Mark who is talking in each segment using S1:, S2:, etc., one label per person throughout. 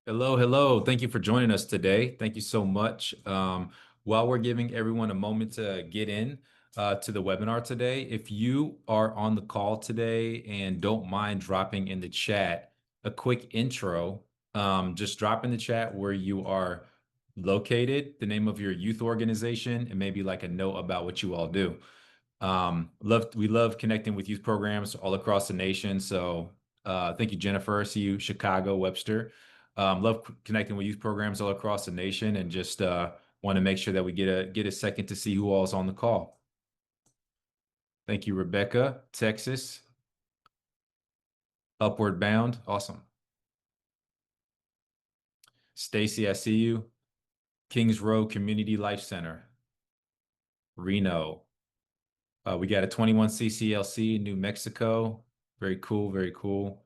S1: Hello, hello. Thank you for joining us today. Thank you so much. While we're giving everyone a moment to get in to the webinar today, if you are on the call today and don't mind dropping in the chat a quick intro, just drop in the chat where you are located, the name of your youth organization, and maybe like a note about what you all do. We love connecting with youth programs all across the nation. So thank you, Jennifer. See you, Chicago, Webster. Love connecting with youth programs all across the nation, and just want to make sure that we get a second to see who all is on the call. Thank you, Rebecca, Texas. Upward Bound, awesome. Stacy, I see you. Kings Road Community Life Center, Reno. We got a 21 CCLC, New Mexico. Very cool, very cool.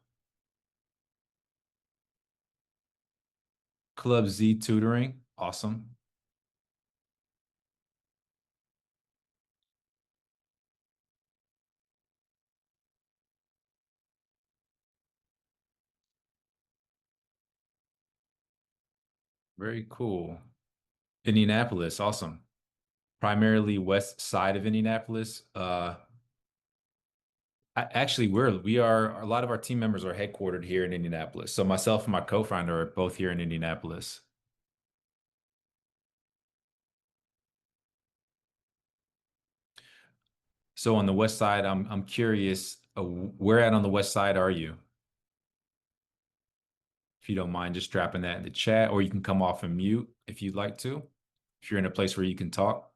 S1: Club Z Tutoring, awesome. Very cool. Indianapolis, awesome. Primarily west side of Indianapolis. Actually, we are a lot of our team members are headquartered here in Indianapolis. So myself and my co-founder are both here in Indianapolis. So on the west side, I'm curious, where at on the west side are you? If you don't mind just dropping that in the chat, or you can come off and mute if you'd like to, if you're in a place where you can talk.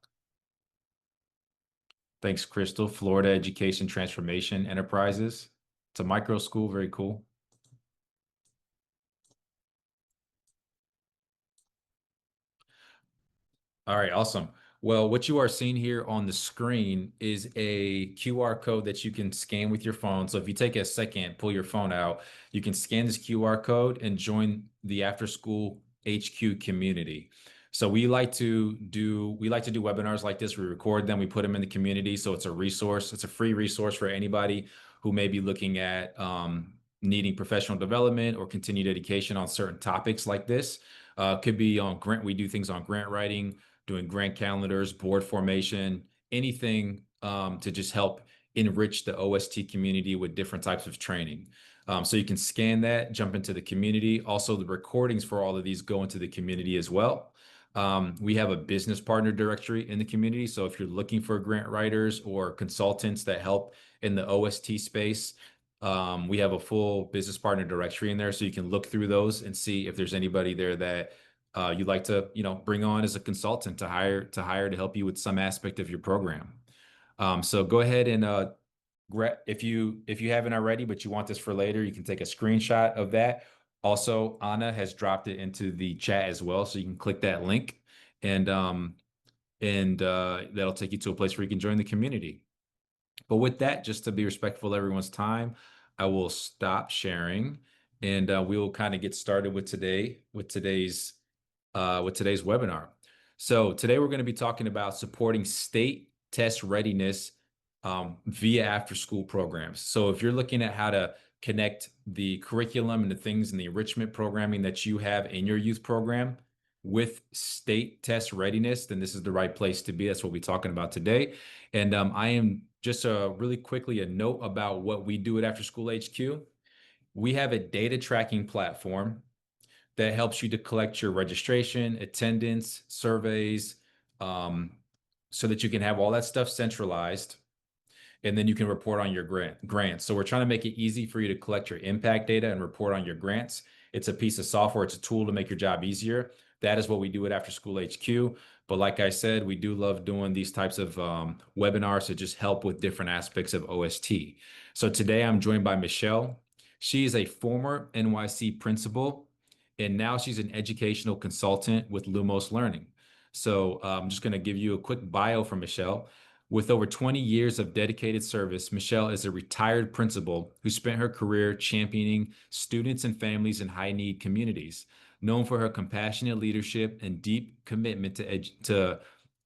S1: Thanks, Crystal. Florida Education Transformation Enterprises. It's a micro school, very cool. All right, awesome. Well, what you are seeing here on the screen is a QR code that you can scan with your phone. So if you take a second, pull your phone out, you can scan this QR code and join the after school HQ community. So we like to do webinars like this. We record them, we put them in the community. So it's a resource. It's a free resource for anybody who may be looking at needing professional development or continued education on certain topics like this. Could be on grant. We do things on grant writing, doing grant calendars, board formation, anything to just help enrich the OST community with different types of training. So you can scan that, jump into the community. Also, the recordings for all of these go into the community as well. We have a business partner directory in the community. So if you're looking for grant writers or consultants that help in the OST space, we have a full business partner directory in there. So you can look through those and see if there's anybody there that you'd like to, bring on as a consultant to help you with some aspect of your program. So go ahead and if you haven't already, but you want this for later, you can take a screenshot of that. Also, Anna has dropped it into the chat as well, so you can click that link, and that'll take you to a place where you can join the community. But with that, just to be respectful of everyone's time, I will stop sharing, and we will kind of get started with today's webinar. So today we're going to be talking about supporting state test readiness via after-school programs. So if you're looking at how to connect the curriculum and the things and the enrichment programming that you have in your youth program with state test readiness, then this is the right place to be. That's what we're talking about today. And I am just really quickly a note about what we do at After School HQ. We have a data tracking platform that helps you to collect your registration, attendance, surveys, so that you can have all that stuff centralized, and then you can report on your grants. So we're trying to make it easy for you to collect your impact data and report on your grants. It's a piece of software. It's a tool to make your job easier. That is what we do at After School HQ. But like I said, we do love doing these types of webinars to just help with different aspects of OST. So today I'm joined by Michelle. She is a former NYC principal, and now she's an educational consultant with Lumos Learning. So I'm just going to give you a quick bio for Michelle. With over 20 years of dedicated service, Michelle is a retired principal who spent her career championing students and families in high-need communities. Known for her compassionate leadership and deep commitment to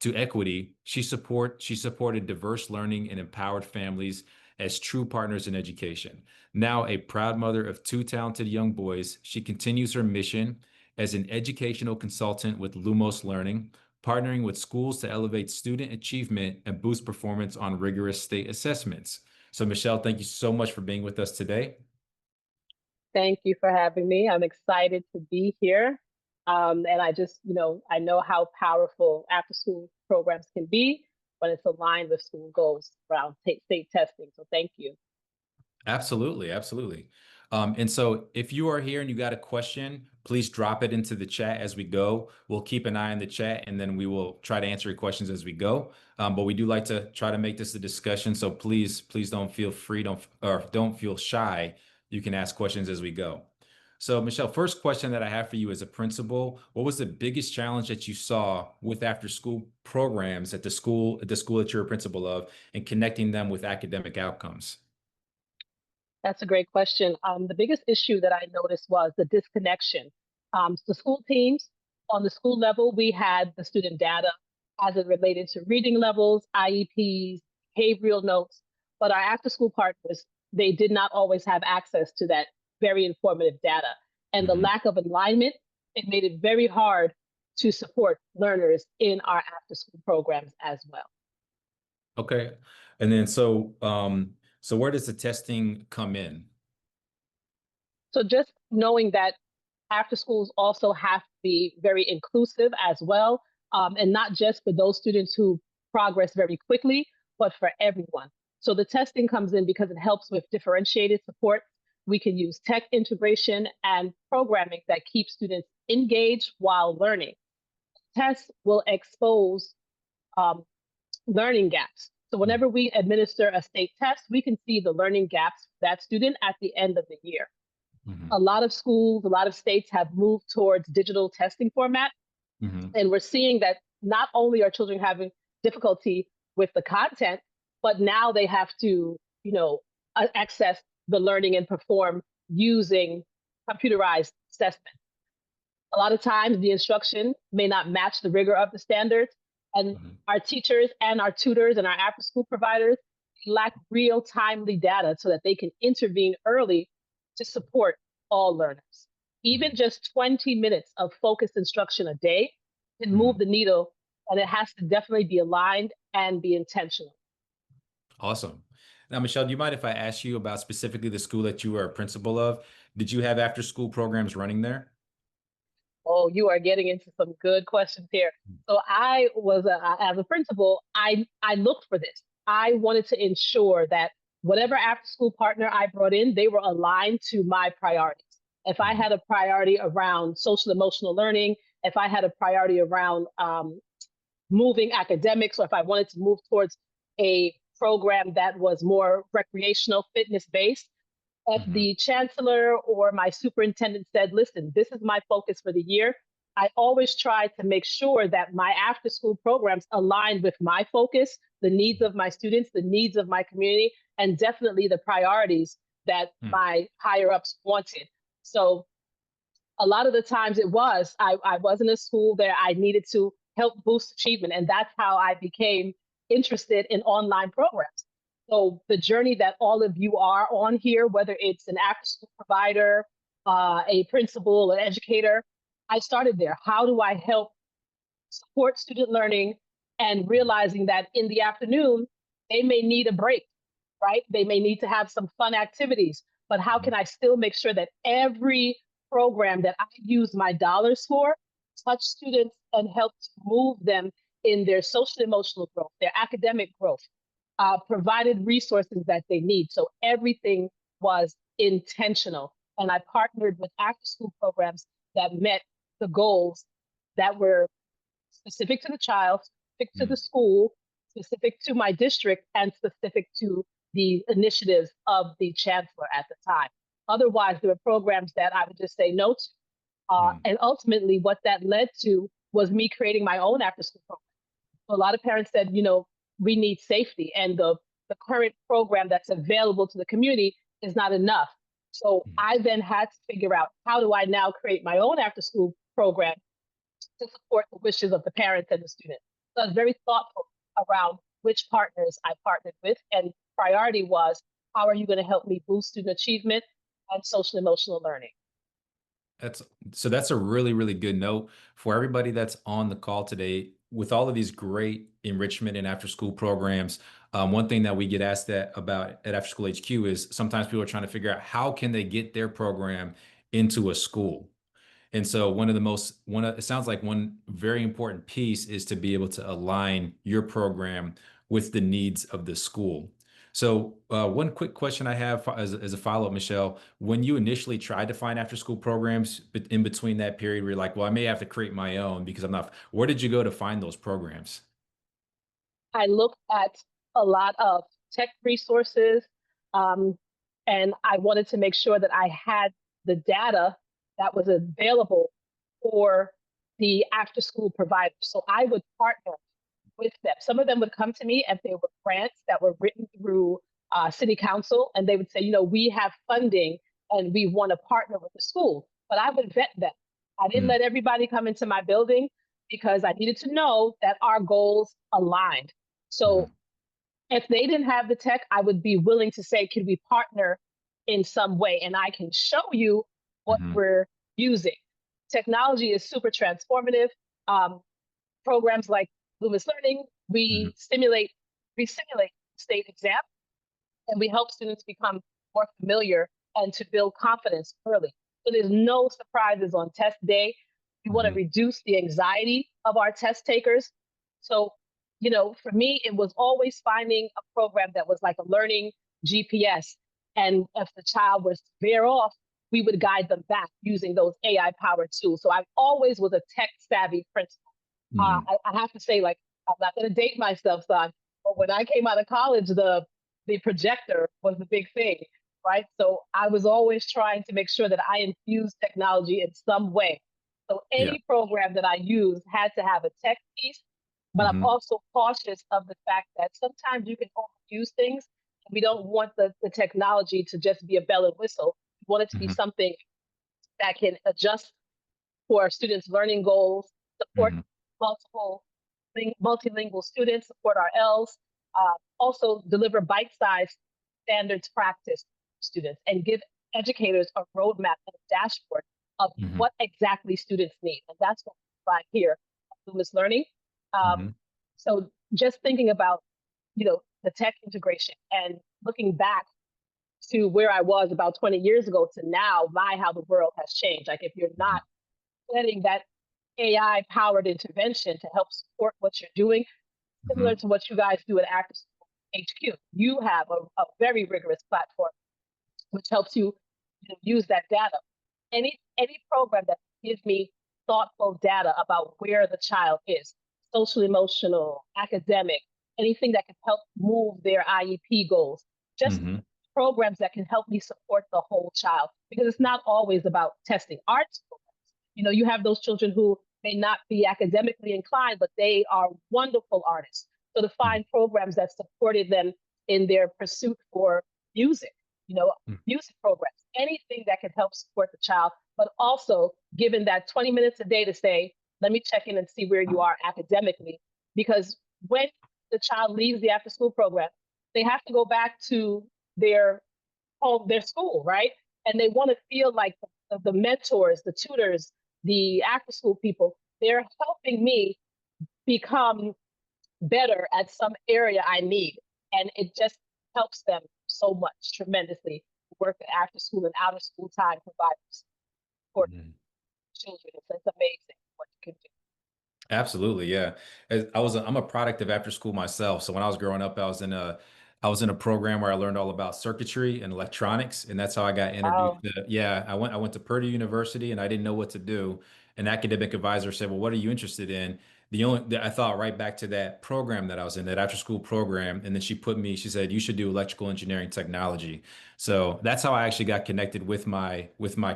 S1: equity, she supported diverse learning and empowered families as true partners in education. Now a proud mother of two talented young boys, she continues her mission as an educational consultant with Lumos Learning, partnering with schools to elevate student achievement and boost performance on rigorous state assessments. So, Michelle, thank you so much for being with us today.
S2: Thank you for having me. I'm excited to be here. And I just, I know how powerful after school programs can be when it's aligned with school goals around state testing. So thank you.
S1: Absolutely, absolutely. And so if you are here and you got a question, please drop it into the chat as we go. We'll keep an eye on the chat and then we will try to answer your questions as we go. But we do like to try to make this a discussion. So please don't feel free, don't feel shy. You can ask questions as we go. So Michelle, first question that I have for you as a principal, what was the biggest challenge that you saw with after school programs at the school that you're a principal of and connecting them with academic outcomes?
S2: That's a great question. The biggest issue that I noticed was the disconnection. The school teams, on the school level, we had the student data as it related to reading levels, IEPs, behavioral notes, but our after school partners, they did not always have access to that very informative data. And the
S1: Mhm.
S2: lack of alignment, it made it very hard to support learners in our after school programs as well.
S1: Okay. And then so where does the testing come in?
S2: So just knowing that after schools also have to be very inclusive as well, and not just for those students who progress very quickly, but for everyone. So the testing comes in because it helps with differentiated support. We can use tech integration and programming that keeps students engaged while learning. Tests will expose um, learning gaps. So
S1: Mhm.
S2: whenever we administer a state test, we can see the learning gaps for that student at the end of the year.
S1: Mhm.
S2: A lot of schools, a lot of states have moved towards digital testing format.
S1: Mhm.
S2: And we're seeing that not only are children having difficulty with the content, but now they have to, access the learning and perform using computerized assessment. A lot of times the instruction may not match the rigor of the standards, and
S1: Mhm.
S2: our teachers and our tutors and our after school providers lack real timely data so that they can intervene early to support all learners. Even
S1: Mhm.
S2: just 20 minutes of focused instruction a day can move
S1: Mhm.
S2: the needle, and it has to definitely be aligned and be intentional.
S1: Awesome. Now, Michelle, do you mind if I ask you about specifically the school that you were a principal of? Did you have after school programs running there?
S2: Oh, you are getting into some good questions here. So I was as a principal, I looked for this. I wanted to ensure that whatever after school partner I brought in, they were aligned to my priorities. If I
S1: Mhm.
S2: had a priority around social emotional learning, if I had a priority around moving academics, or if I wanted to move towards a program that was more recreational fitness based, if
S1: Mhm.
S2: the chancellor or my superintendent said, listen, this is my focus for the year, I always try to make sure that my after school programs align with my focus, the needs of my students, the needs of my community, and definitely the priorities that
S1: Mhm.
S2: my higher ups wanted. So a lot of the times I was in a school that I needed to help boost achievement. And that's how I became interested in online programs. So the journey that all of you are on here, whether it's an after school provider, a principal, an educator, I started there. How do I help support student learning and realizing that in the afternoon, they may need a break, right? They may need to have some fun activities, but how can
S1: Mhm.
S2: I still make sure that every program that I use my dollars for touch students and help to move them in their social emotional growth, their academic growth, provided resources that they need. So everything was intentional. And I partnered with after school programs that met the goals that were specific to the child, specific to the
S1: Mhm.
S2: school, specific to my district, and specific to the initiatives of the chancellor at the time. Otherwise, there were programs that I would just say no to.
S1: Mhm.
S2: And ultimately, what that led to was me creating my own after school program. So a lot of parents said, we need safety, and the current program that's available to the community is not enough. So
S1: Mhm.
S2: I then had to figure out, how do I now create my own after school program to support the wishes of the parents and the students. So I was very thoughtful around which partners I partnered with. And priority was, how are you going to help me boost student achievement and social emotional learning?
S1: That's that's a really, really good note for everybody that's on the call today. With all of these great enrichment and after school programs, one thing that we get asked about at After School HQ is sometimes people are trying to figure out how can they get their program into a school. And so it sounds like one very important piece is to be able to align your program with the needs of the school. So one quick question I have as a follow-up, Michelle, when you initially tried to find after school programs but in between that period where you're like, well, I may have to create my own because I'm not, where did you go to find those programs?
S2: I looked at a lot of tech resources, um, and I wanted to make sure that I had the data that was available for the after school providers. So I would partner with them. Some of them would come to me if they were grants that were written through city council, and they would say, we have funding and we want to partner with the school. But I would vet them. I didn't
S1: Mm,
S2: let everybody come into my building because I needed to know that our goals aligned. So
S1: mhm,
S2: if they didn't have the tech, I would be willing to say, can we partner in some way? And I can show you what
S1: mhm,
S2: we're using. Technology is super transformative. Um, Programs like Lumos Learning,
S1: mhm,
S2: we simulate state exam, and we help students become more familiar and to build confidence early. So there's no surprises on test day. We want to
S1: mhm,
S2: reduce the anxiety of our test takers. So, for me, it was always finding a program that was like a learning GPS. And if the child was veer off, we would guide them back using those AI powered tools. So I always was a tech savvy principal.
S1: mhm.
S2: I have to say, like, I'm not going to date myself, son, but when I came out of college, the projector was the big thing, right? So I was always trying to make sure that I infused technology in some way. So
S1: Yeah.
S2: any program that I used had to have a tech piece, but I'm
S1: Mhm,
S2: also cautious of the fact that sometimes you can overuse things. And we don't want the technology to just be a bell and whistle. We want it to be
S1: mhm,
S2: something that can adjust for our students' learning goals, support
S1: mhm,
S2: multiple multilingual students, support our Ls, also deliver bite-sized standards practice to students, and give educators a roadmap and a dashboard of
S1: mhm,
S2: what exactly students need. And that's what we find here at Lumos Learning. Um,
S1: mhm,
S2: so just thinking about, the tech integration and looking back to where I was about 20 years ago to now, my how the world has changed. Like if you're
S1: mhm,
S2: not getting that AI powered intervention to help support what you're doing, similar
S1: mhm,
S2: to what you guys do at Active HQ. You have a very rigorous platform which helps you use that data. Any program that gives me thoughtful data about where the child is, social, emotional, academic, anything that can help move their IEP goals, just
S1: mhm,
S2: programs that can help me support the whole child because it's not always about testing. Arts programs, you have those children who may not be academically inclined, but they are wonderful artists. So to
S1: mhm,
S2: find programs that supported them in their pursuit for music, you know,
S1: mhm,
S2: music programs, anything that can help support the child, but also given that 20 minutes a day to say, let me check in and see where you are academically. Because when the child leaves the after school program, they have to go back to their home, their school, right? And they want to feel like the mentors, the tutors, the after school people, they're helping me become better at some area I need. And it just helps them so much tremendously work at after school and out of school time providers for
S1: mhm.
S2: children. It's amazing what you can do.
S1: Absolutely, yeah. I'm a product of after school myself. So when I was growing up, I was in a program where I learned all about circuitry and electronics, and that's how I got introduced
S2: Wow.
S1: to. Yeah, I went to Purdue University, and I didn't know what to do. An academic advisor said, "Well, what are you interested in?" I thought right back to that program that I was in, that after school program, and then she said, "You should do electrical engineering technology." So that's how I actually got connected with my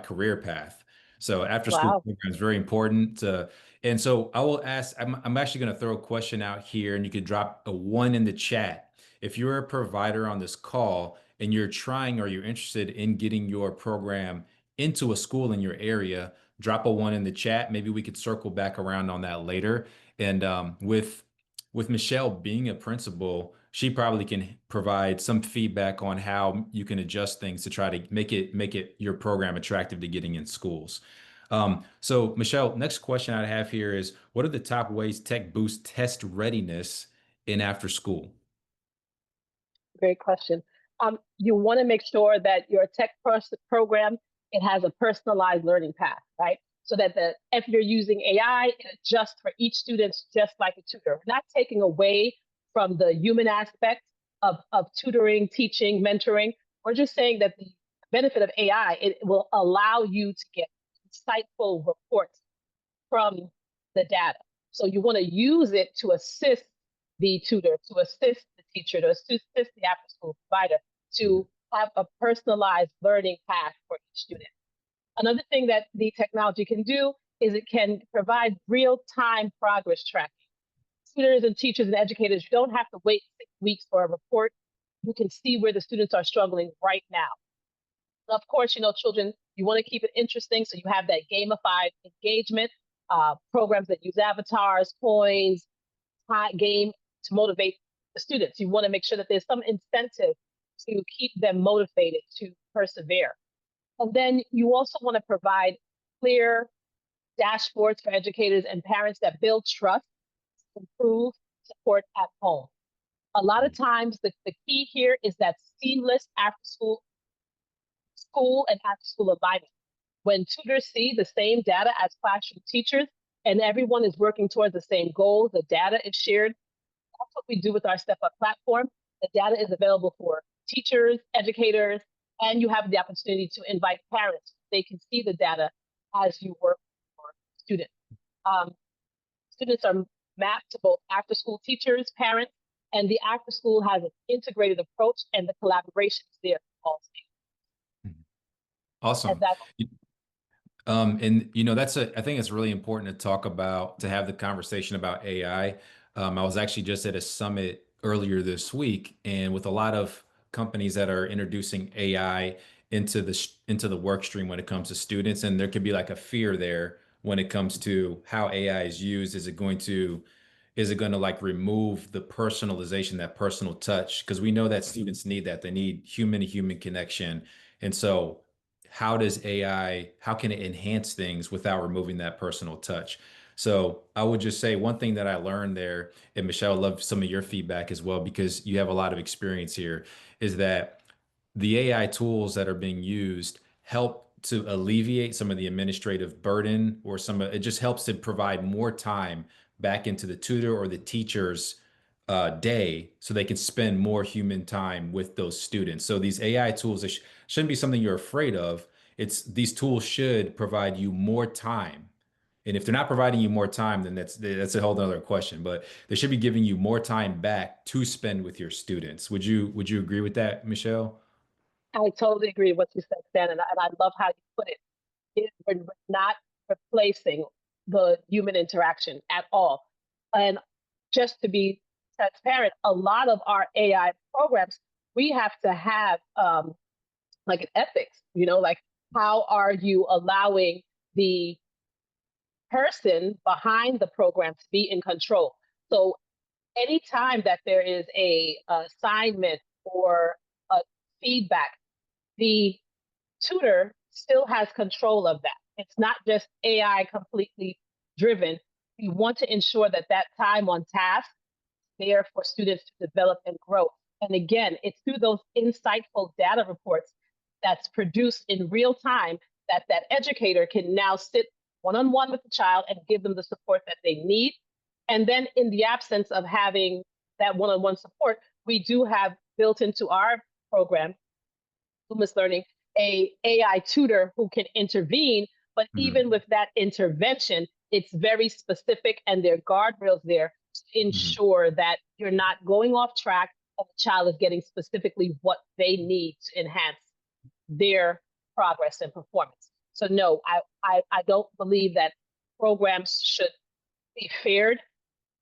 S1: career path. So after school
S2: Wow.
S1: program is very important. And so I will ask, I'm actually going to throw a question out here and you could drop a one in the chat. If you're a provider on this call and you're trying or you're interested in getting your program into a school in your area, drop a one in the chat. Maybe we could circle back around on that later. And with Michelle being a principal, she probably can provide some feedback on how you can adjust things to try to make it your program attractive to getting in schools. So Michelle, next question I have here is, what are the top ways tech boosts test readiness in after school?
S2: Great question. You want to make sure that your program, it has a personalized learning path, right? So that if you're using AI, it adjusts for each student just like a tutor. We're not taking away from the human aspect of tutoring, teaching, mentoring. We're just saying that the benefit of AI, it will allow you to get insightful reports from the data. So you want to use it to assist the tutor, to assist the teacher, to assist the after school provider to have a personalized learning path for each student. Another thing that the technology can do is it can provide real-time progress tracking. Tutors and teachers and educators, you don't have to wait 6 weeks for a report. You can see where the students are struggling right now. Of course, children, you want to keep it interesting, so you have that gamified engagement, programs that use avatars, coins, game to motivate the students. You want to make sure that there's some incentive to keep them motivated to persevere. And then you also want to provide clear dashboards for educators and parents that build trust, improve support at home. A lot of times, the key here is that seamless after school and after school alignment. When tutors see the same data as classroom teachers and everyone is working towards the same goals, the data is shared. That's what we do with our Step Up platform. The data is available for teachers, educators, and you have the opportunity to invite parents. They can see the data as you work for students. Students are mapped to both after school teachers, parents, and the after school has an integrated approach and the collaboration is there for all stakeholders. And
S1: Awesome.
S2: that's
S1: And I think it's really important to talk about, to have the conversation about AI. I was actually just at a summit earlier this week, and with a lot of companies that are introducing AI into the work stream when it comes to students, and there could be like a fear there when it comes to how AI is used. Is it going to like remove the personalization, that personal touch? Because we know that students need that. They need human to human connection. And so how can it enhance things without removing that personal touch? So I would just say one thing that I learned there, and Michelle, I love some of your feedback as well, because you have a lot of experience here, is that the AI tools that are being used help to alleviate some of the administrative burden, or it just helps to provide more time back into the tutor or the teacher's day, so they can spend more human time with those students. So these AI tools, shouldn't be something you're afraid of. These tools should provide you more time. And if they're not providing you more time, then that's a whole other question. But they should be giving you more time back to spend with your students. Would you agree with that, Michelle?
S2: I totally agree with what you said, Stan, and I love how you put it. We're not replacing the human interaction at all. And just to be transparent, a lot of our AI programs, we have to have like an ethics, like how are you allowing the person behind the program to be in control? So anytime that there is a assignment or a feedback, the tutor still has control of that. It's not just AI completely driven. We want to ensure that that time on task is there for students to develop and grow. And again, it's through those insightful data reports that's produced in real time that educator can now sit one-on-one with the child and give them the support that they need. And then in the absence of having that one-on-one support, we do have built into our program, Lumos Learning, a AI tutor who can intervene. But even with that intervention, it's very specific and there are guardrails there to
S1: Mhm.
S2: ensure that you're not going off track and the child is getting specifically what they need to enhance their progress and performance. So no, I don't believe that programs should be feared.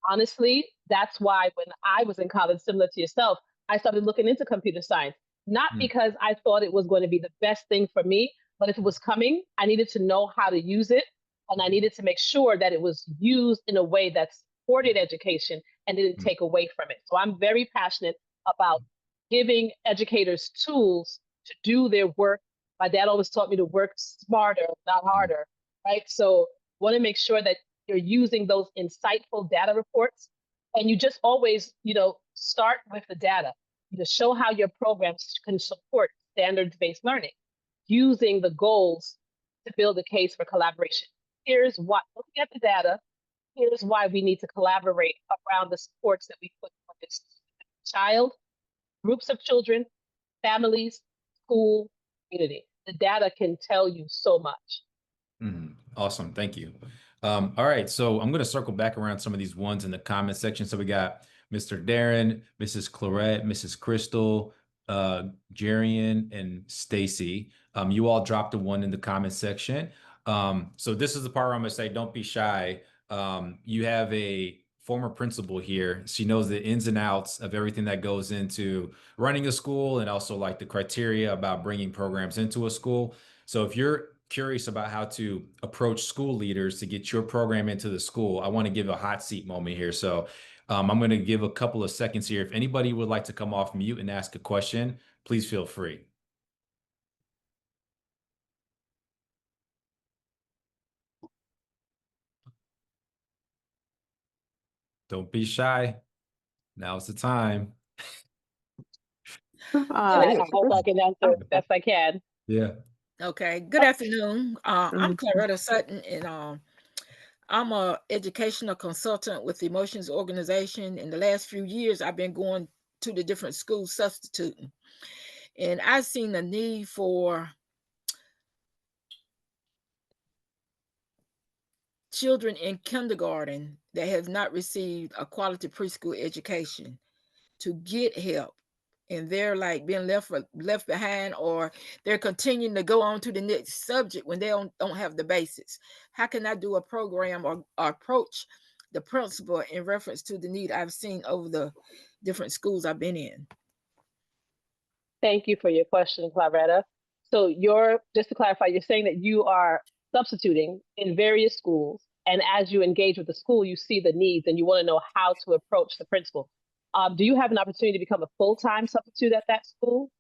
S2: Honestly, that's why when I was in college, similar to yourself, I started looking into computer science, not
S1: Mhm.
S2: because I thought it was going to be the best thing for me, but if it was coming, I needed to know how to use it. And I needed to make sure that it was used in a way that supported education and didn't take away from it. So I'm very passionate about giving educators tools to do their work. My dad always taught me to work smarter, not harder, right? So want to make sure that you're using those insightful data reports, and you just always, start with the data to show how your programs can support standards-based learning using the goals to build a case for collaboration. Here's what, looking at the data, here's why we need to collaborate around the supports that we put for this child, groups of children, families, school, community. The data can tell you so much.
S1: Awesome. Thank you. All right. So I'm going to circle back around some of these ones in the comment section. So we got Mr. Darren, Mrs. Clarette, Mrs. Crystal, Jarian, and Stacy. You all dropped a one in the comment section. So this is the part where I'm going to say, don't be shy. You have a former principal here. She knows the ins and outs of everything that goes into running a school and also like the criteria about bringing programs into a school. So if you're curious about how to approach school leaders to get your program into the school, I want to give a hot seat moment here. So I'm going to give a couple of seconds here. If anybody would like to come off mute and ask a question, please feel free. Don't be shy. Now's the time.
S2: I hope I can answer best I can.
S1: Yeah.
S3: Okay. Good afternoon. I'm Claretta Sutton, and I'm a educational consultant with the Emotions Organization. In the last few years, I've been going to the different schools substituting, and I've seen the need for children in kindergarten that have not received a quality preschool education to get help, and they're like being left behind, or they're continuing to go on to the next subject when they don't have the basics. How can I do a program or approach the principal in reference to the need I've seen over the different schools I've been in?
S2: Thank you for your question, Claretta. So just to clarify, you're saying that you are substituting in various schools, and as you engage with the school, you see the needs and you want to know how to approach the principal. Do you have an opportunity to become a full-time substitute at that school?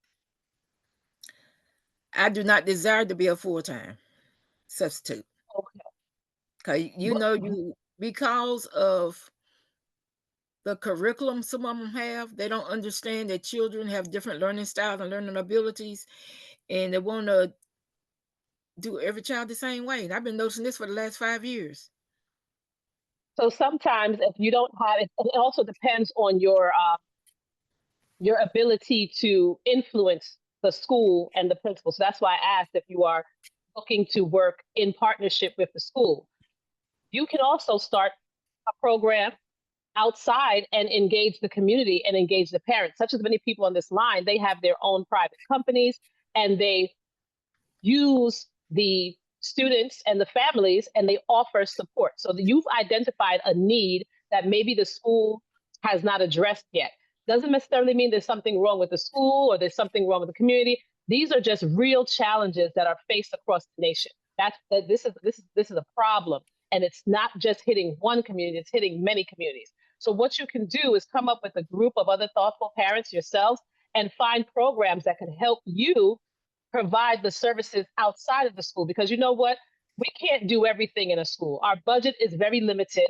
S3: I do not desire to be a full-time substitute.
S2: Okay.
S3: Because because of the curriculum some of them have, they don't understand that children have different learning styles and learning abilities, and they want to do every child the same way. And I've been noticing this for the last 5 years.
S2: So sometimes if you don't have it, it also depends on your ability to influence the school and the principal. So that's why I asked if you are looking to work in partnership with the school. You can also start a program outside and engage the community and engage the parents. Such as many people on this line, they have their own private companies and they use the students and the families and they offer support. So you've identified a need that maybe the school has not addressed yet. Doesn't necessarily mean there's something wrong with the school or there's something wrong with the community. These are just real challenges that are faced across the nation. This is a problem, and it's not just hitting one community, it's hitting many communities. So what you can do is come up with a group of other thoughtful parents yourselves and find programs that can help you provide the services outside of the school, because you know what? We can't do everything in a school. Our budget is very limited.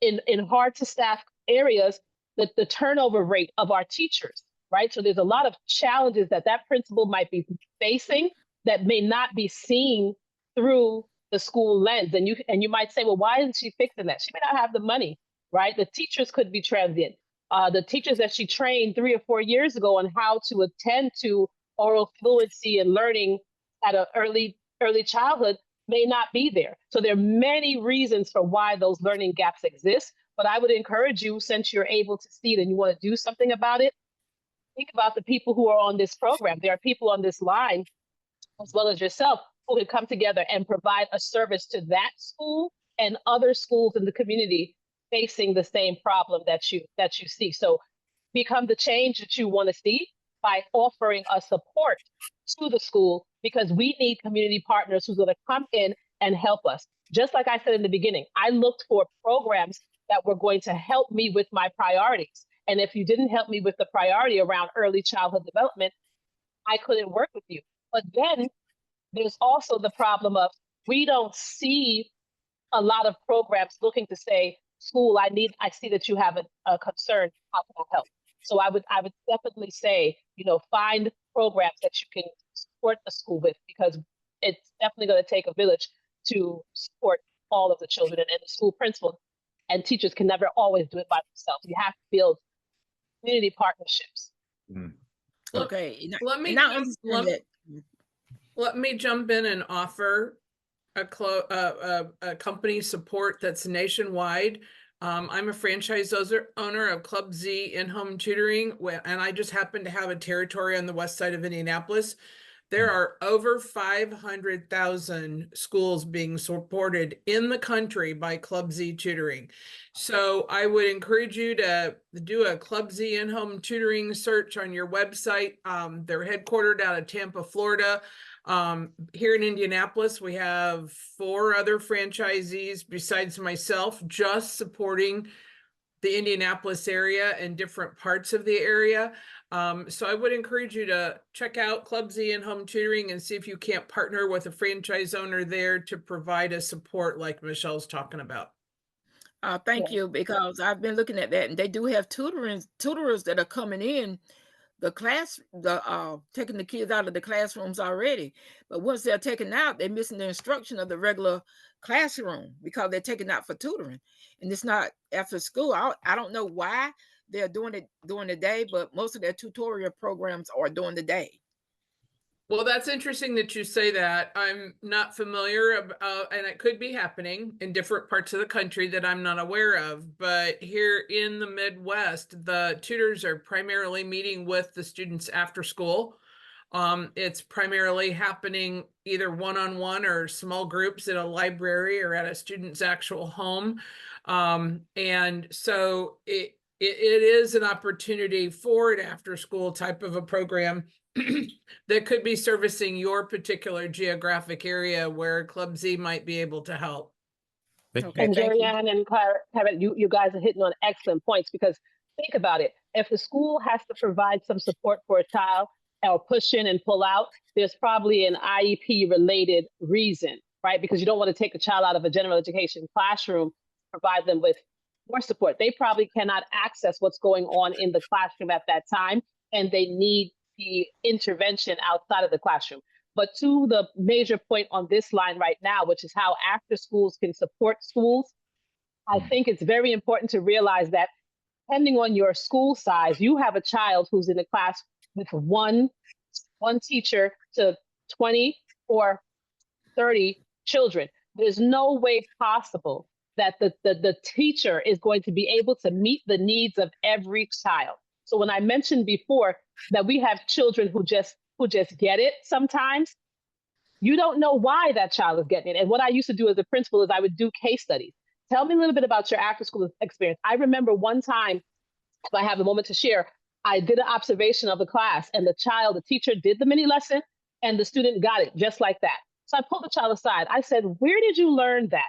S2: In hard to staff areas, the turnover rate of our teachers, right? So there's a lot of challenges that principal might be facing that may not be seen through the school lens. And you might say, well, why isn't she fixing that? She may not have the money, right? The teachers could be transient. The teachers that she trained 3 or 4 years ago on how to attend to oral fluency and learning at an early childhood may not be there. So there are many reasons for why those learning gaps exist. But I would encourage you, since you're able to see it and you want to do something about it, think about the people who are on this program. There are people on this line, as well as yourself, who can come together and provide a service to that school and other schools in the community facing the same problem that you see. So become the change that you want to see by offering a support to the school, because we need community partners who's going to come in and help us. Just like I said in the beginning, I looked for programs that were going to help me with my priorities. And if you didn't help me with the priority around early childhood development, I couldn't work with you. But then there's also the problem of we don't see a lot of programs looking to say, school, I see that you have a concern. How can I help? So I would definitely say, find programs that you can support the school with, because it's definitely going to take a village to support all of the children, and the school principal and teachers can never always do it by themselves. You have to build community partnerships.
S1: Mm.
S3: Okay.
S4: Let me
S3: and I understand that.
S4: let me jump in and offer a company support that's nationwide. I'm a franchise owner of Club Z in-home tutoring, and I just happen to have a territory on the west side of Indianapolis. There are over 500,000 schools being supported in the country by Club Z tutoring. So I would encourage you to do a Club Z in-home tutoring search on your website. They're headquartered out of Tampa, Florida. Here in Indianapolis, we have 4 other franchisees besides myself just supporting the Indianapolis area and different parts of the area. So I would encourage you to check out Club Z and Home Tutoring and see if you can't partner with a franchise owner there to provide a support like Michelle's talking about.
S3: Thank you, because I've been looking at that, and they do have tutors that are coming in taking the kids out of the classrooms already. But once they're taken out, they're missing the instruction of the regular classroom because they're taken out for tutoring, and it's not after school. I don't know why they're doing it during the day, but most of their tutorial programs are during the day.
S4: Well, that's interesting that you say that. I'm not familiar, and it could be happening in different parts of the country that I'm not aware of. But here in the Midwest, the tutors are primarily meeting with the students after school. It's primarily happening either one-on-one or small groups at a library or at a student's actual home. And so it is an opportunity for an after-school type of a program that could be servicing your particular geographic area where Club Z might be able to help.
S3: Okay,
S2: And
S3: thank you.
S2: Jerry-Ann and Clara, you guys are hitting on excellent points, because think about it. If the school has to provide some support for a child or push in and pull out, there's probably an IEP related reason, right? Because you don't want to take a child out of a general education classroom, provide them with more support. They probably cannot access what's going on in the classroom at that time, and they need the intervention outside of the classroom. But to the major point on this line right now, which is how after schools can support schools, I think it's very important to realize that depending on your school size, you have a child who's in a class with one teacher to 20 or 30 children. There's no way possible that the teacher is going to be able to meet the needs of every child. So when I mentioned before that we have children who just get it sometimes, you don't know why that child is getting it. And what I used to do as a principal is I would do case studies. Tell me a little bit about your after school experience. I remember one time, if I have a moment to share, I did an observation of the class, and the teacher did the mini lesson and the student got it just like that. So I pulled the child aside. I said, "Where did you learn that?"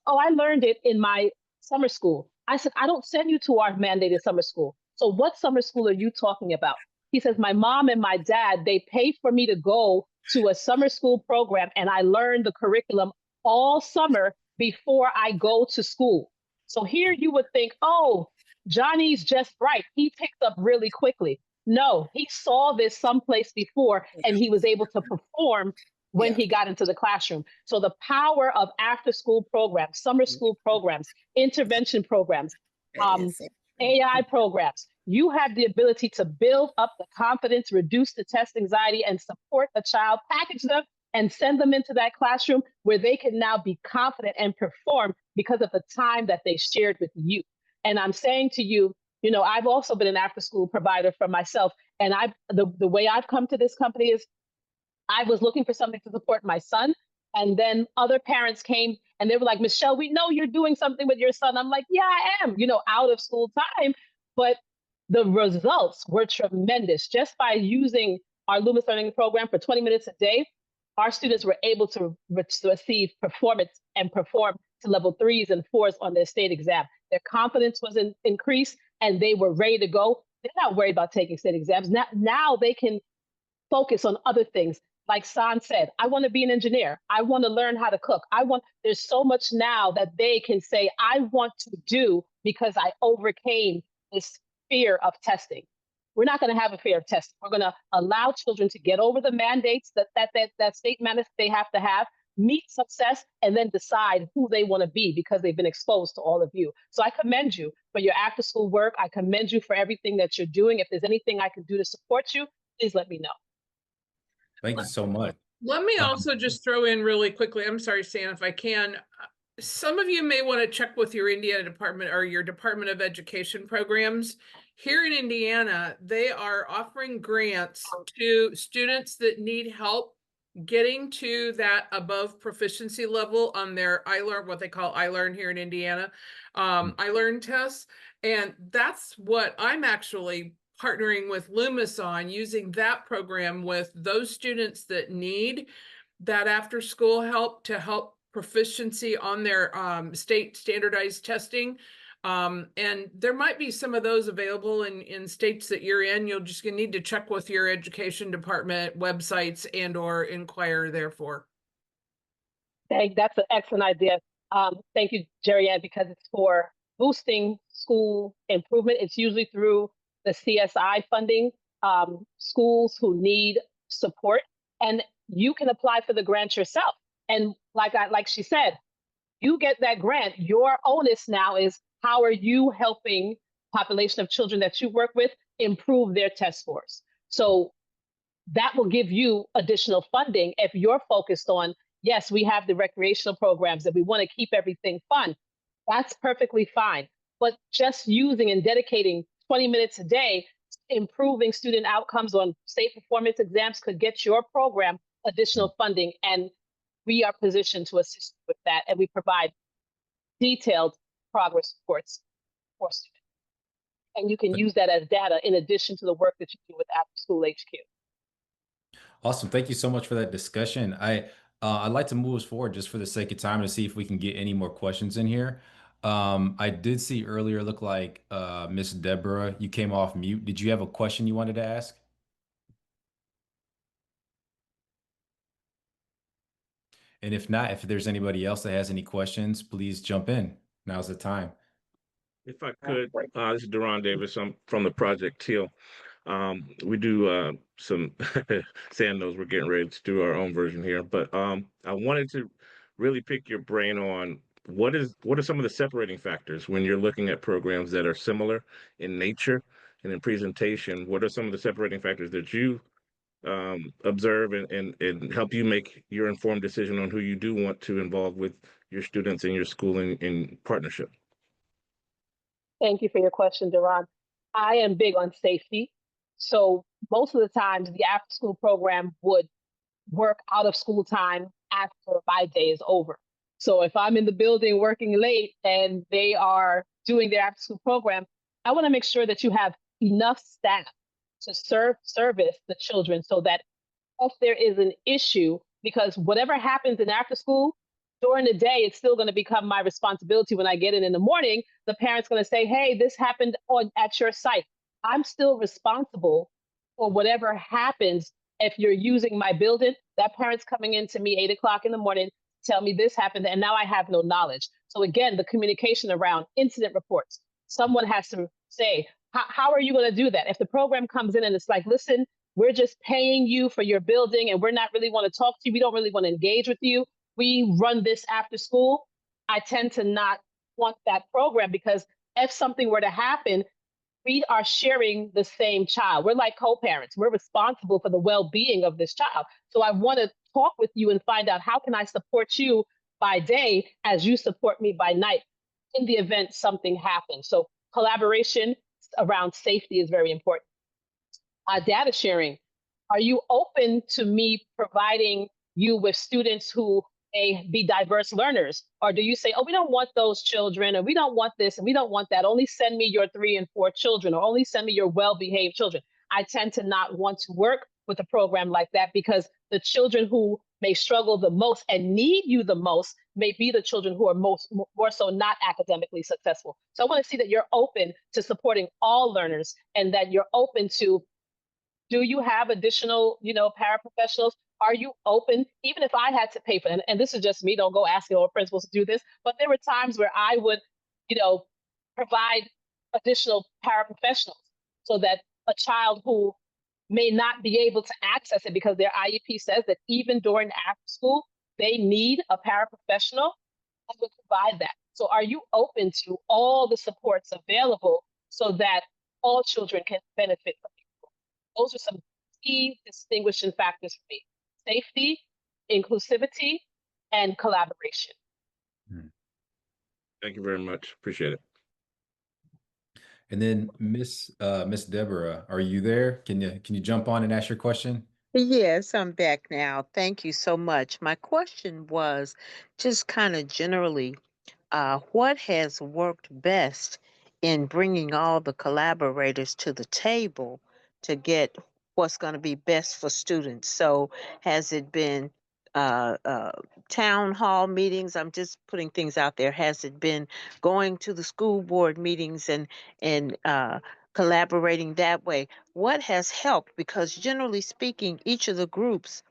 S2: "Oh, I learned it in my summer school." I said, "I don't send you to our mandated summer school. So what summer school are you talking about?" He says, "My mom and my dad, they pay for me to go to a summer school program, and I learned the curriculum all summer before I go to school." So here you would think, oh, Johnny's just bright. He picked up really quickly. No, he saw this someplace before, and he was able to perform when he got into the classroom. So the power of after-school programs, summer school programs, intervention programs, AI programs, you have the ability to build up the confidence, reduce the test anxiety, and support a child, package them, and send them into that classroom where they can now be confident and perform because of the time that they shared with you. And I'm saying to you, I've also been an after-school provider for myself. And the way I've come to this company is I was looking for something to support my son. And then other parents came and they were like, "Michelle, we know you're doing something with your son." I'm like, "Yeah, I am, out of school time." But the results were tremendous. Just by using our Lumos Learning program for 20 minutes a day, our students were able to receive performance and perform to level 3s and 4s on their state exam. Their confidence was increased. and they were ready to go, they're not worried about taking state exams. Now they can focus on other things. Like San said, I want to be an engineer. I want to learn how to cook. There's so much now that they can say, I want to do because I overcame this fear of testing. We're not going to have a fear of testing. We're going to allow children to get over the mandates that state mandates they have to have, meet success, and then decide who they want to be because they've been exposed to all of you. So I commend you for your after school work. I commend you for everything that you're doing. If there's anything I can do to support you, please let me know.
S1: Thank you so much.
S4: Let me also just throw in really quickly, I'm sorry, Stan, if I can. Some of you may want to check with your Indiana Department or your Department of Education programs. Here in Indiana, they are offering grants to students that need help getting to that above proficiency level on their iLearn, what they call iLearn here in Indiana, iLearn tests. And that's what I'm actually partnering with Lumos on, using that program with those students that need that after school help to help proficiency on their state standardized testing. And there might be some of those available in states that you're in. You'll just need to check with your education department websites and or inquire therefore.
S2: That's an excellent idea. Thank you, Jerry Ann, because it's for boosting school improvement. It's usually through the CSI funding, schools who need support, and you can apply for the grant yourself. And like she said, you get that grant. Your onus now is, how are you helping population of children that you work with improve their test scores? So that will give you additional funding if you're focused on, yes, we have the recreational programs that we want to keep everything fun. That's perfectly fine. But just using and dedicating 20 minutes a day, improving student outcomes on state performance exams could get your program additional funding. And we are positioned to assist you with that. And we provide detailed progress reports for students. And you can use that as data in addition to the work that you do with After School HQ.
S1: Awesome. Thank you so much for that discussion. I'd like to move us forward just for the sake of time to see if we can get any more questions in here. I did see earlier, look like Miss Deborah, you came off mute. Did you have a question you wanted to ask? And if not, if there's anybody else that has any questions, please jump in. Now's the time.
S5: If I could, this is Deron Davis. I'm from the Project Teal. We do some, Sam knows we're getting ready to do our own version here, but I wanted to really pick your brain on what are some of the separating factors when you're looking at programs that are similar in nature and in presentation. What are some of the separating factors that you observe and help you make your informed decision on who you do want to involve with your students in your school in partnership?
S2: Thank you for your question, Deron. I am big on safety. So most of the times the after school program would work out of school time after my day is over. So if I'm in the building working late and they are doing their after school program, I want to make sure that you have enough staff to service the children so that if there is an issue, because whatever happens in after school, during the day, it's still going to become my responsibility. When I get in the morning, the parent's going to say, hey, this happened at your site. I'm still responsible for whatever happens. If you're using my building, that parent's coming in to me 8 o'clock in the morning, tell me this happened, and now I have no knowledge. So again, the communication around incident reports, someone has to say, how are you going to do that? If the program comes in and it's like, listen, we're just paying you for your building and we're not really want to talk to you, we don't really want to engage with you, we run this after school, I tend to not want that program, because if something were to happen, we are sharing the same child. We're like co-parents. We're responsible for the well-being of this child. So I want to talk with you and find out, how can I support you by day as you support me by night in the event something happens. So collaboration around safety is very important. Data sharing. Are you open to me providing you with students who may be diverse learners? Or do you say, oh, we don't want those children, or we don't want this, and we don't want that. Only send me your 3 and 4 children, or only send me your well-behaved children. I tend to not want to work with a program like that, because the children who may struggle the most and need you the most may be the children who are more so not academically successful. So I want to see that you're open to supporting all learners, and that you're open to, do you have additional, paraprofessionals? Are you open, even if I had to pay for it? And this is just me, don't go asking all principals to do this, but there were times where I would, provide additional paraprofessionals so that a child who may not be able to access it because their IEP says that even during after school, they need a paraprofessional, I would provide that. So are you open to all the supports available so that all children can benefit from it? Those are some key distinguishing factors for me: safety, inclusivity, and collaboration.
S5: Thank you very much. Appreciate it.
S1: And then Miss Deborah, are you there? Can you jump on and ask your question?
S6: Yes, I'm back now. Thank you so much. My question was just kind of generally, what has worked best in bringing all the collaborators to the table to get what's going to be best for students? So, has it been uh, uh, town hall meetings? I'm just putting things out there. Has it been going to the school board meetings and collaborating that way? What has helped? Because generally speaking, each of the groups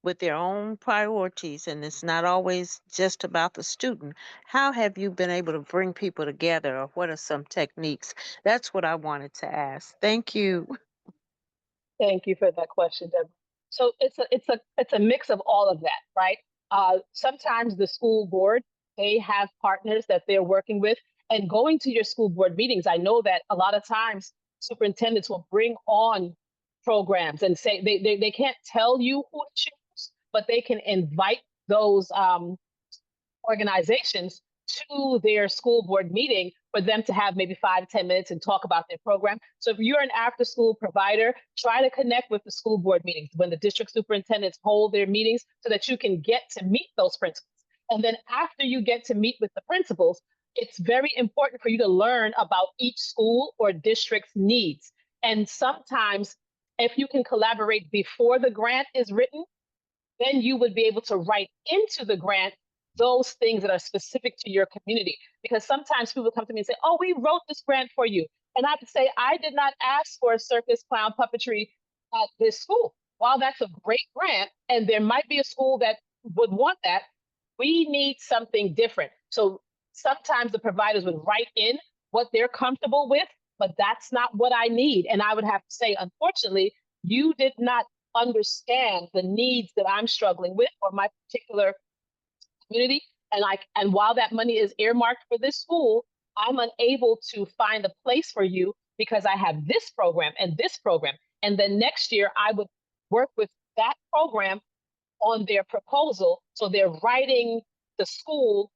S6: with their own priorities, and it's not always just about the student. How have you been able to bring people together, or what are some techniques? That's what I wanted to ask. Thank you.
S2: Thank you for that question, Deborah. So it's a mix of all of that, right? Sometimes the school board, they have partners that they're working with, and going to your school board meetings. I know that a lot of times superintendents will bring on programs and say they can't tell you who to choose, but they can invite those organizations to their school board meeting for them to have maybe 5 to 10 minutes and talk about their program. So if you're an after school provider, try to connect with the school board meetings when the district superintendents hold their meetings so that you can get to meet those principals. And then after you get to meet with the principals, it's very important for you to learn about each school or district's needs. And sometimes if you can collaborate before the grant is written, then you would be able to write into the grant those things that are specific to your community. Because sometimes people come to me and say, oh, we wrote this grant for you. And I have to say, I did not ask for a circus clown puppetry at this school. While that's a great grant, and there might be a school that would want that, we need something different. So sometimes the providers would write in what they're comfortable with, but that's not what I need. And I would have to say, unfortunately, you did not understand the needs that I'm struggling with or my particular community. And while that money is earmarked for this school, I'm unable to find a place for you because I have this program and this program. And then next year I would work with that program on their proposal. So they're writing the school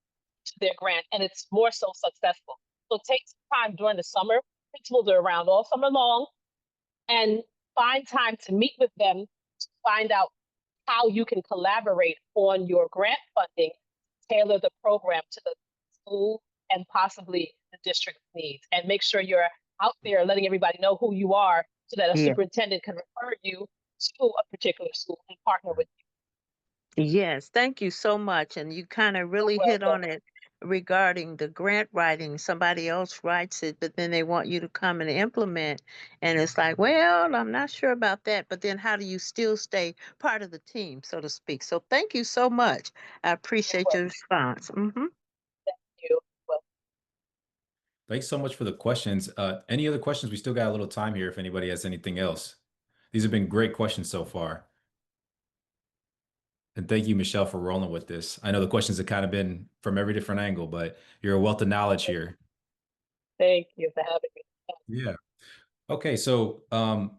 S2: to their grant, and it's more so successful. So take some time during the summer. Principals are around all summer long, and find time to meet with them to find out how you can collaborate on your grant funding, tailor the program to the school and possibly the district's needs, and make sure you're out there letting everybody know who you are so that a
S6: Yeah.
S2: superintendent can refer you to a particular school and partner with you.
S6: Yes, thank you so much. And you kind of really hit on it regarding the grant writing. Somebody else writes it, but then they want you to come and implement. And it's like, well, I'm not sure about that. But then how do you still stay part of the team, so to speak? So thank you so much. I appreciate your response.
S2: You. Well,
S1: Thanks so much for the questions. Any other questions? We still got a little time here if anybody has anything else. These have been great questions so far. And thank you, Michelle, for rolling with this. I know the questions have kind of been from every different angle, but you're a wealth of knowledge here.
S2: thank you for having me.
S1: Yeah. Okay, so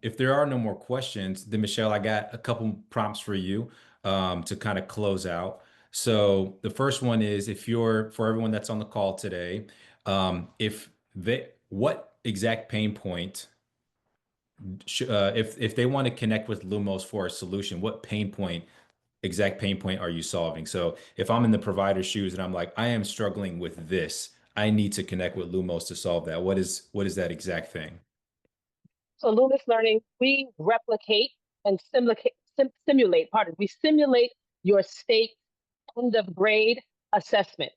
S1: if there are no more questions, then Michelle, I got a couple prompts for you to kind of close out. So the first one is, for everyone that's on the call today, what exact pain point, if they want to connect with Lumos for a solution, what exact pain point are you solving? So if I'm in the provider's shoes and I'm like, I am struggling with this, I need to connect with Lumos to solve that. What is that exact thing?
S2: So Lumos Learning, we replicate and simulate, we simulate your state end of grade assessment.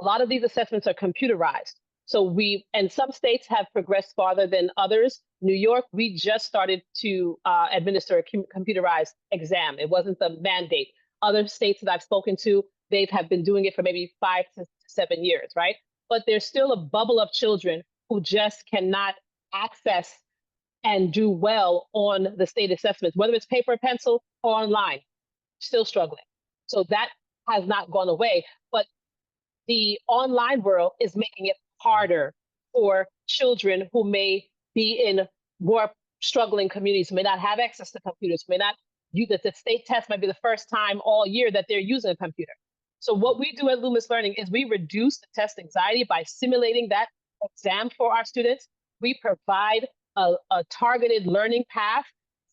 S2: A lot of these assessments are computerized. So and some states have progressed farther than others. New York, we just started to administer a computerized exam. It wasn't the mandate. Other states that I've spoken to, they have been doing it for maybe 5 to 7 years, right? But there's still a bubble of children who just cannot access and do well on the state assessments, whether it's paper, pencil, or online, still struggling. So that has not gone away. But the online world is making it harder for children who may be in more struggling communities, may not have access to computers, may not use it. The state test might be the first time all year that they're using a computer. So what we do at Lumos Learning is we reduce the test anxiety by simulating that exam for our students. We provide a targeted learning path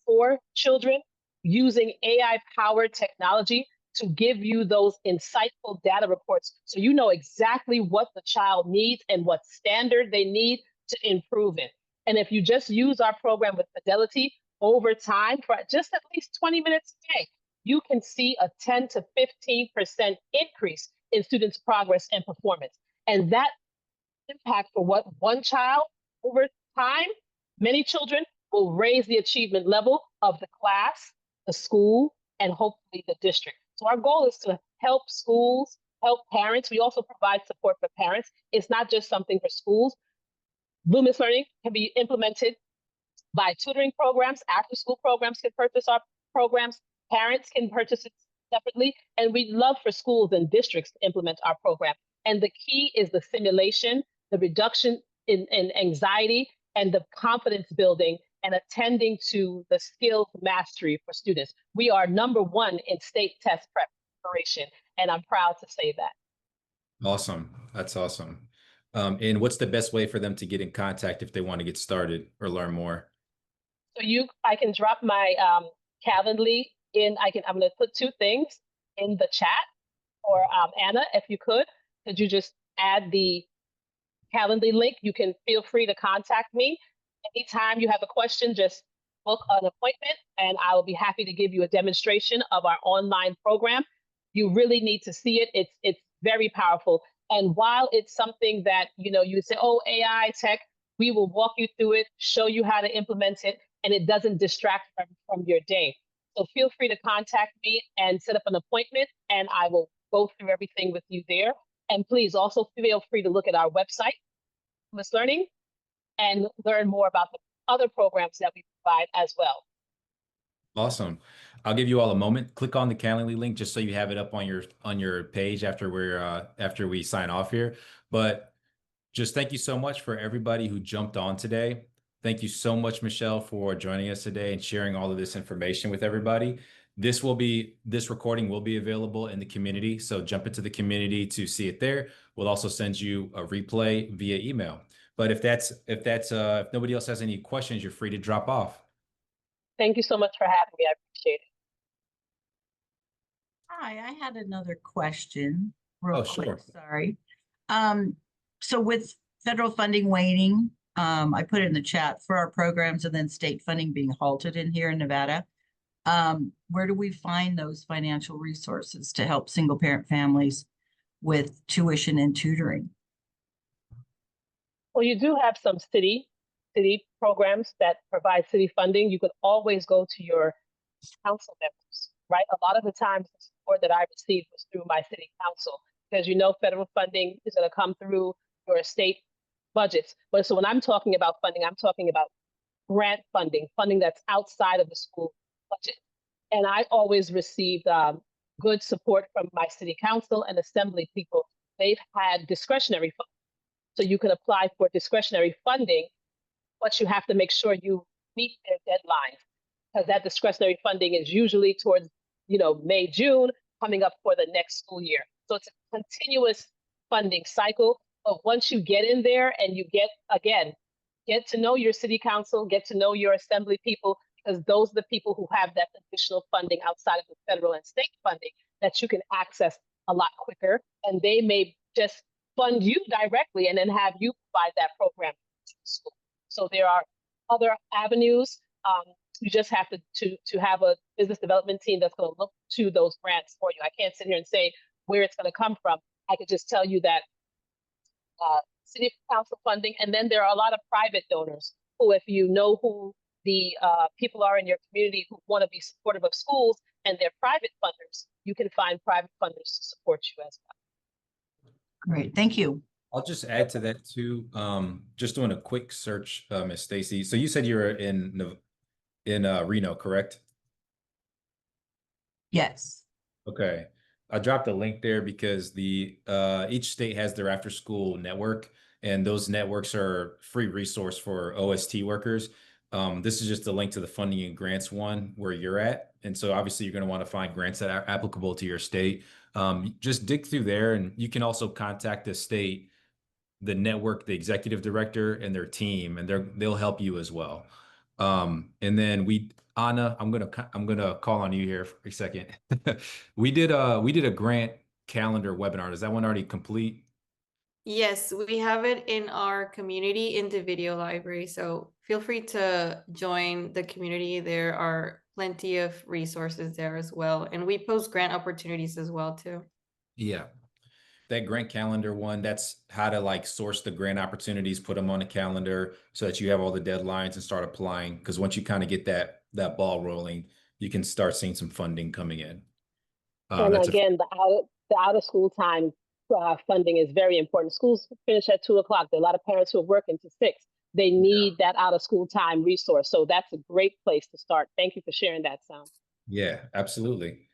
S2: for children using AI-powered technology to give you those insightful data reports so you know exactly what the child needs and what standard they need to improve it. And if you just use our program with fidelity over time for just at least 20 minutes a day, you can see a 10 to 15% increase in students' progress and performance. And that impact for what one child over time, many children will raise the achievement level of the class, the school, and hopefully the district. So our goal is to help schools, help parents. We also provide support for parents. It's not just something for schools. Lumos Learning can be implemented by tutoring programs. After school programs can purchase our programs. Parents can purchase it separately. And we'd love for schools and districts to implement our program. And the key is the simulation, the reduction in anxiety, and the confidence building and attending to the skills mastery for students. We are #1 in state test preparation, and I'm proud to say that.
S1: Awesome. That's awesome. And what's the best way for them to get in contact if they want to get started or learn more?
S2: So I can drop my Calendly in. I'm going to put 2 things in the chat, or Anna, if you could you just add the Calendly link? You can feel free to contact me. Anytime you have a question, just book an appointment and I will be happy to give you a demonstration of our online program. You really need to see it. It's very powerful. And while it's something that, you say, oh, AI tech, we will walk you through it, show you how to implement it, and it doesn't distract from your day. So feel free to contact me and set up an appointment, and I will go through everything with you there. And please also feel free to look at our website, Lumos Learning, and learn more about the other programs that we provide as well.
S1: Awesome. I'll give you all a moment. Click on the Calendly link just so you have it up on your page after we sign off here. But just thank you so much for everybody who jumped on today. Thank you so much, Michelle, for joining us today and sharing all of this information with everybody. This recording will be available in the community, so jump into the community to see it there. We'll also send you a replay via email. But if nobody else has any questions, you're free to drop off.
S2: Thank you so much for having me. I appreciate it.
S7: Hi, I had another question real quick.
S1: Sure.
S7: Sorry. So with federal funding waning, I put it in the chat for our programs and then state funding being halted in here in Nevada. Where do we find those financial resources to help single parent families with tuition and tutoring?
S2: Well, you do have some city programs that provide city funding. You could always go to your council members, right? A lot of the times the support that I received was through my city council, because federal funding is going to come through your state budgets. But so when I'm talking about funding, I'm talking about grant funding that's outside of the school budget. And I always received good support from my city council and assembly people. They've had discretionary funding. So you can apply for discretionary funding, but you have to make sure you meet their deadlines, because that discretionary funding is usually towards, May, June, coming up for the next school year. So it's a continuous funding cycle. But once you get in there and you get to know your city council, get to know your assembly people, because those are the people who have that additional funding outside of the federal and state funding that you can access a lot quicker. And they may just fund you directly and then have you provide that program to the school. So there are other avenues. You just have to have a business development team that's going to look to those grants for you. I can't sit here and say where it's going to come from. I could just tell you that city council funding, and then there are a lot of private donors who, if you know who the people are in your community who want to be supportive of schools and they're private funders, you can find private funders to support you as well.
S7: Great, thank you.
S1: I'll just add to that too. Just doing a quick search, Ms. Stacy. So you said you're in Reno, correct?
S7: Yes.
S1: Okay. I dropped a link there because the each state has their after school network, and those networks are free resource for OST workers. This is just a link to the funding and grants one where you're at. And so obviously you're going to want to find grants that are applicable to your state. Just dig through there, and you can also contact the state, the network, the executive director and their team, and they'll help you as well. And then Anna, I'm gonna call on you here for a second. We did a grant calendar webinar. Is that one already complete?
S8: Yes, we have it in our community in the video library. So feel free to join the community. There are plenty of resources there as well. And we post grant opportunities as well too.
S1: Yeah. That grant calendar one, that's how to like source the grant opportunities, put them on a calendar so that you have all the deadlines and start applying. Because once you kind of get that ball rolling, you can start seeing some funding coming in.
S2: And again, the out of school time funding is very important. Schools finish at 2 o'clock. There are a lot of parents who are working to 6. They need that out of school time resource. So that's a great place to start. Thank you for sharing that, Sam.
S1: Yeah, absolutely.